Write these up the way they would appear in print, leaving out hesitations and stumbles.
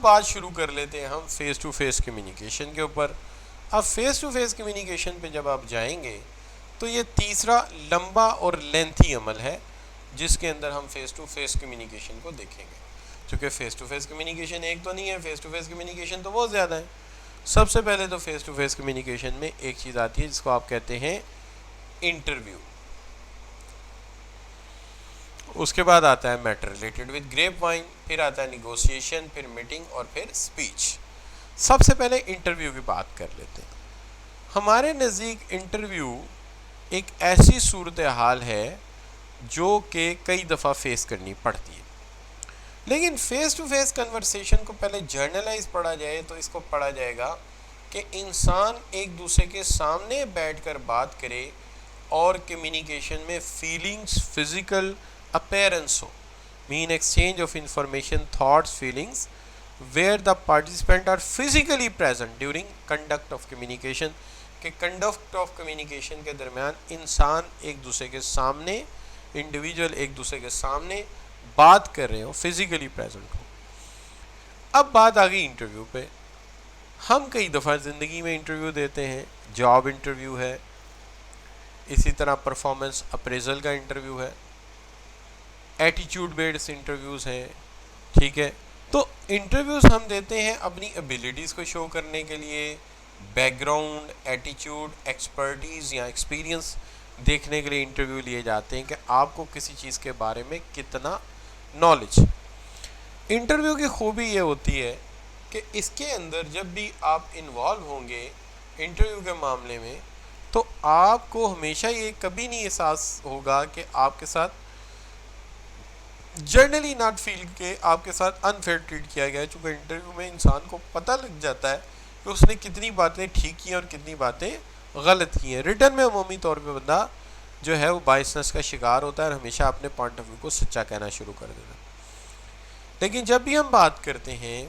بات شروع کر لیتے ہیں ہم فیس ٹو فیس کمیونیکیشن کے اوپر. اب فیس ٹو فیس کمیونیکیشن پہ جب آپ جائیں گے تو یہ تیسرا لمبا اور لینتھی عمل ہے جس کے اندر ہم فیس ٹو فیس کمیونیکیشن کو دیکھیں گے. چونکہ فیس ٹو فیس کمیونیکیشن ایک تو نہیں ہے, فیس ٹو فیس کمیونیکیشن تو بہت زیادہ ہے. سب سے پہلے تو فیس ٹو فیس کمیونیکیشن میں ایک چیز آتی ہے جس کو آپ کہتے ہیں انٹرویو. اس کے بعد آتا ہے میٹر ریلیٹڈ ود گریپ وائن, پھر آتا ہے نیگوسیشن, پھر میٹنگ اور پھر اسپیچ. سب سے پہلے انٹرویو کی بات کر لیتے ہیں. ہمارے نزدیک انٹرویو ایک ایسی صورتحال ہے جو کہ کئی دفعہ فیس کرنی پڑتی ہے. لیکن فیس ٹو فیس کنورسیشن کو پہلے جرنلائز پڑھا جائے تو اس کو پڑھا جائے گا کہ انسان ایک دوسرے کے سامنے بیٹھ کر بات کرے اور کمیونیکیشن میں فیلنگز فزیکل اپیرنس ہو, main exchange of information, thoughts, feelings where the participant are physically present during conduct of communication, کہ کنڈکٹ آف کمیونیکیشن کے درمیان انسان ایک دوسرے کے سامنے, انڈیویجول ایک دوسرے کے سامنے بات کر رہے ہو, فزیکلی پریزنٹ ہو. اب بات آ گئی انٹرویو پہ. ہم کئی دفعہ زندگی میں انٹرویو دیتے ہیں, جاب انٹرویو ہے, اسی طرح پرفارمنس اپریزل کا انٹرویو ہے, ایٹیچیوڈ بیسڈ انٹرویوز ہیں. ٹھیک ہے, تو انٹرویوز ہم دیتے ہیں اپنی ابیلٹیز کو شو کرنے کے لیے, بیک گراؤنڈ, ایٹیچیوڈ, ایکسپرٹیز یا ایکسپیرینس دیکھنے کے لیے انٹرویو لیے جاتے ہیں کہ آپ کو کسی چیز کے بارے میں کتنا نالج. انٹرویو کی خوبی یہ ہوتی ہے کہ اس کے اندر جب بھی آپ انوالو ہوں گے انٹرویو کے معاملے میں تو آپ کو ہمیشہ یہ کبھی نہیں احساس ہوگا کہ آپ کے ساتھ جنرلی ناٹ فیل کہ آپ کے ساتھ انفیئر ٹریٹ کیا گیا ہے. چونکہ انٹرویو میں انسان کو پتہ لگ جاتا ہے کہ اس نے کتنی باتیں ٹھیک کی ہیں اور کتنی باتیں غلط کی ہیں. ریٹن میں عمومی طور پہ بندہ جو ہے وہ بائسنس کا شکار ہوتا ہے اور ہمیشہ اپنے پوائنٹ آف ویو کو سچا کہنا شروع کر دیتا ہے. لیکن جب بھی ہم بات کرتے ہیں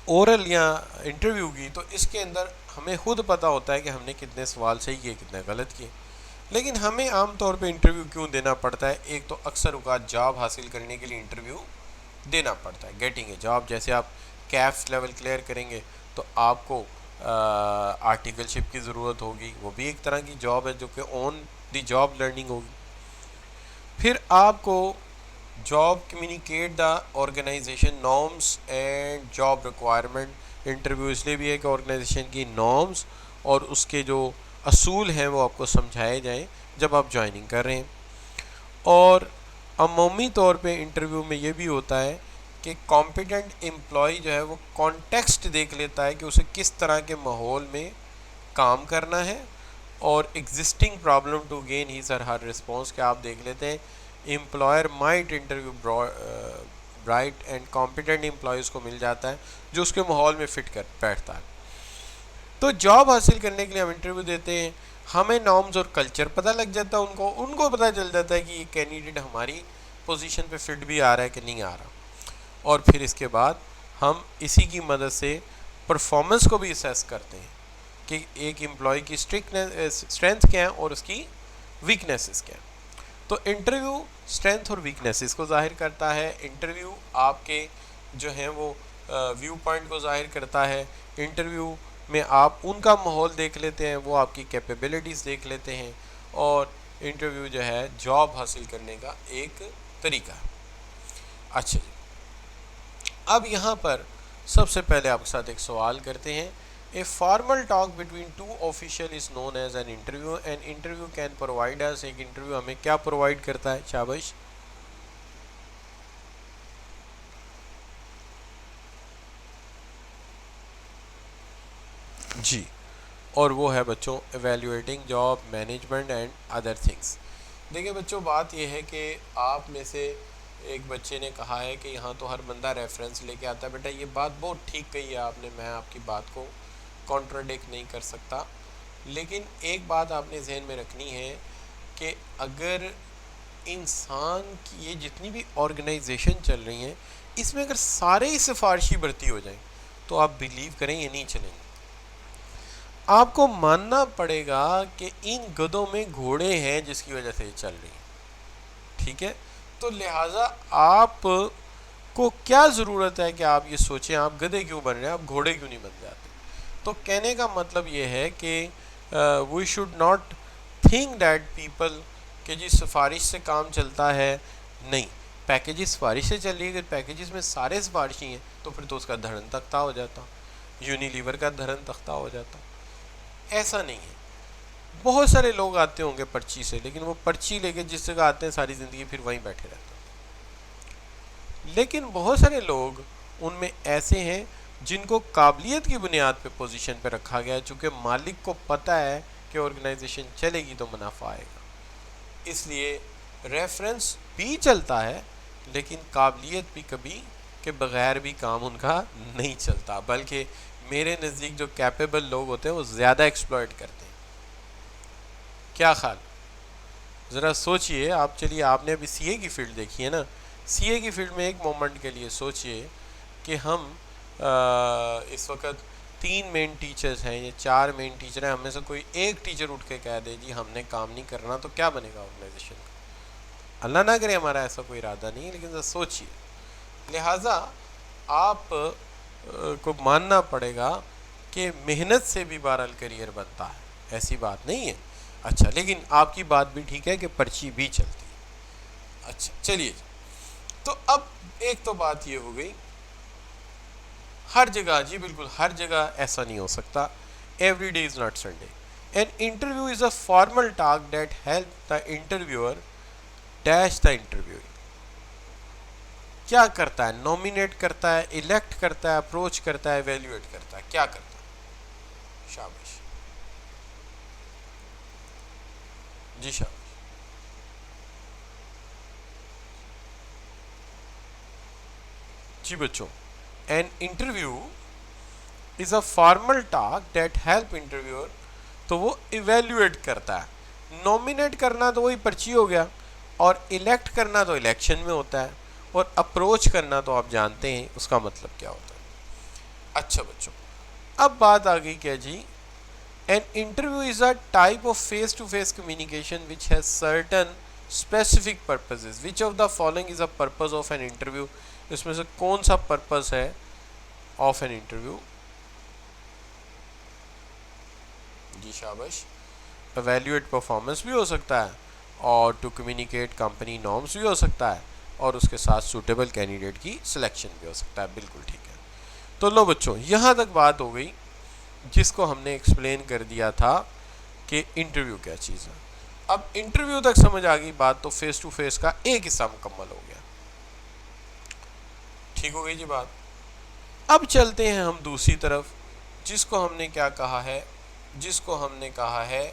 اورل یا انٹرویو کی تو اس کے اندر ہمیں خود پتہ ہوتا ہے کہ ہم نے کتنے سوال صحیح کیے, کتنے غلط کیے. لیکن ہمیں عام طور پہ انٹرویو کیوں دینا پڑتا ہے؟ ایک تو اکثر اوقات جاب حاصل کرنے کے لیے انٹرویو دینا پڑتا ہے, گیٹنگ اے جاب. جیسے آپ کیفس لیول کلیئر کریں گے تو آپ کو آرٹیکل شپ کی ضرورت ہوگی, وہ بھی ایک طرح کی جاب ہے جو کہ آن دی جاب لرننگ ہوگی. پھر آپ کو job communicate the organisation norms and job requirement. Interview اس لیے بھی ہے کہ آرگنائزیشن کی نارمس اور اس کے جو اصول ہیں وہ آپ کو سمجھائے جائیں جب آپ جوائننگ کر رہے ہیں. اور عمومی طور پہ انٹرویو میں یہ بھی ہوتا ہے کہ کمپیٹنٹ امپلائی جو ہے وہ کانٹیکسٹ دیکھ لیتا ہے کہ اسے کس طرح کے ماحول میں کام کرنا ہے, اور existing problem to gain has اور ہر رسپانس. کہ آپ دیکھ لیتے ہیں employer might interview bright and competent employees کو مل جاتا ہے جو اس کے ماحول میں فٹ کر بیٹھتا ہے. تو جاب حاصل کرنے کے لیے ہم انٹرویو دیتے ہیں, ہمیں نارمز اور کلچر پتہ لگ جاتا ہے, ان کو پتہ چل جاتا ہے کہ یہ کینڈیڈیٹ ہماری پوزیشن پہ فٹ بھی آ رہا ہے کہ نہیں آ رہا. اور پھر اس کے بعد ہم اسی کی مدد سے پرفارمنس کو بھی اسیس کرتے ہیں کہ ایک امپلائی کی اسٹرینتھ کیا ہے اور اس کی ویکنیسز کیا ہیں. تو انٹرویو اسٹرینتھ اور ویکنیسز کو ظاہر کرتا ہے, انٹرویو آپ کے جو ہیں وہ ویو پوائنٹ کو ظاہر کرتا ہے, انٹرویو میں آپ ان کا ماحول دیکھ لیتے ہیں, وہ آپ کی کیپیبلٹیز دیکھ لیتے ہیں, اور انٹرویو جو ہے جاب حاصل کرنے کا ایک طریقہ ہے. اچھا جی, اب یہاں پر سب سے پہلے آپ کے ساتھ ایک سوال کرتے ہیں. A formal talk between two officials is known as an interview. An interview can provide us, ایک انٹرویو ہمیں کیا پرووائڈ کرتا ہے؟ شاباش. جی, اور وہ ہے بچوں evaluating job management and other things. دیکھیں بچوں, بات یہ ہے کہ آپ میں سے ایک بچے نے کہا ہے کہ یہاں تو ہر بندہ ریفرنس لے کے آتا ہے. بیٹا یہ بات بہت ٹھیک کہی ہے آپ نے, میں آپ کی بات کو کانٹراڈکٹ نہیں کر سکتا. لیکن ایک بات آپ نے ذہن میں رکھنی ہے کہ اگر انسان کی یہ جتنی بھی آرگنائزیشن چل رہی ہیں اس میں اگر سارے ہی سفارشی بھرتی ہو جائیں تو آپ بلیو کریں یہ نہیں چلیں گے. آپ کو ماننا پڑے گا کہ ان گدوں میں گھوڑے ہیں جس کی وجہ سے یہ چل رہی ہیں. ٹھیک ہے, تو لہٰذا آپ کو کیا ضرورت ہے کہ آپ یہ سوچیں آپ گدھے کیوں بن رہے ہیں, آپ گھوڑے کیوں نہیں بن جاتے. تو کہنے کا مطلب یہ ہے کہ we should not think that people کہ جی سفارش سے کام چلتا ہے. نہیں, پیکیجز سفارش سے چل رہی ہے, اگر پیکیجز میں سارے سفارشی ہیں تو پھر تو اس کا دھڑن تختہ ہو جاتا, یونیلیور کا دھڑن تختہ ہو جاتا. ایسا نہیں ہے. بہت سارے لوگ آتے ہوں گے پرچی سے, لیکن وہ پرچی لے کے جس جگہ آتے ہیں ساری زندگی پھر وہیں بیٹھے رہتے ہیں. لیکن بہت سارے لوگ ان میں ایسے ہیں جن کو قابلیت کی بنیاد پہ پوزیشن پہ رکھا گیا ہے, چونکہ مالک کو پتہ ہے کہ آرگنائزیشن چلے گی تو منافع آئے گا, اس لیے ریفرنس بھی چلتا ہے لیکن قابلیت بھی کبھی کے بغیر بھی کام ان کا نہیں چلتا, بلکہ میرے نزدیک جو کیپیبل لوگ ہوتے ہیں وہ زیادہ ایکسپلائٹ کرتے ہیں. کیا خیال, ذرا سوچئے آپ. چلیے آپ نے ابھی سی اے کی فیلڈ دیکھی ہے نا, سی اے کی فیلڈ میں ایک مومنٹ کے لیے سوچئے کہ ہم اس وقت 3 مین ٹیچرز ہیں یا 4 مین ٹیچر ہیں, ہم میں سے کوئی ایک ٹیچر اٹھ کے کہہ دے جی ہم نے کام نہیں کرنا, تو کیا بنے گا آرگنائزیشن کا. اللہ نہ کرے ہمارا ایسا کوئی ارادہ نہیں ہے, لیکن ذرا سوچئے. لہٰذا آپ کو ماننا پڑے گا کہ محنت سے بھی بہرحال کیریئر بنتا ہے, ایسی بات نہیں ہے. اچھا, لیکن آپ کی بات بھی ٹھیک ہے کہ پرچی بھی چلتی ہے. اچھا چلیے, تو اب ایک تو بات یہ ہو گئی ہر جگہ, جی بالکل ہر جگہ ایسا نہیں ہو سکتا. Every day is not Sunday. N interview is a formal talk that help the interviewer dash the interview. کیا کرتا ہے؟ نومینیٹ کرتا ہے, الیکٹ کرتا ہے, اپروچ کرتا ہے, ایویلیویٹ کرتا ہے. کیا کرتا ہے؟ شاباش جی, شاباش. جی بچوں, N interview is a formal talk that help interviewer, تو وہ ایویلیویٹ کرتا ہے. نومینیٹ کرنا تو وہی پرچی ہو گیا, اور الیکٹ کرنا تو الیکشن میں ہوتا ہے, اور اپروچ کرنا تو آپ جانتے ہیں اس کا مطلب کیا ہوتا ہے. اچھا بچوں, اب بات آ گئی کیا جی, an interview is a type of face to face communication which has certain specific purposes. Which of the following is a purpose of an interview. اس میں سے کون سا پرپز ہے آف این انٹرویو؟ جی شاباش. ایویلیویٹ پرفارمنس بھی ہو سکتا ہے, اور ٹو کمیونیکیٹ کمپنی نارمس بھی ہو سکتا ہے, اور اس کے ساتھ سوٹیبل کینڈیڈیٹ کی سلیکشن بھی ہو سکتا ہے. بالکل ٹھیک ہے. تو لو بچوں, یہاں تک بات ہو گئی جس کو ہم نے ایکسپلین کر دیا تھا کہ انٹرویو کیا چیز ہے. اب انٹرویو تک سمجھ آ گئی بات, تو فیس ٹو فیس کا ایک حصہ مکمل ہو گیا. ٹھیک ہو گئی جی بات. اب چلتے ہیں ہم دوسری طرف, جس کو ہم نے کیا کہا ہے, جس کو ہم نے کہا ہے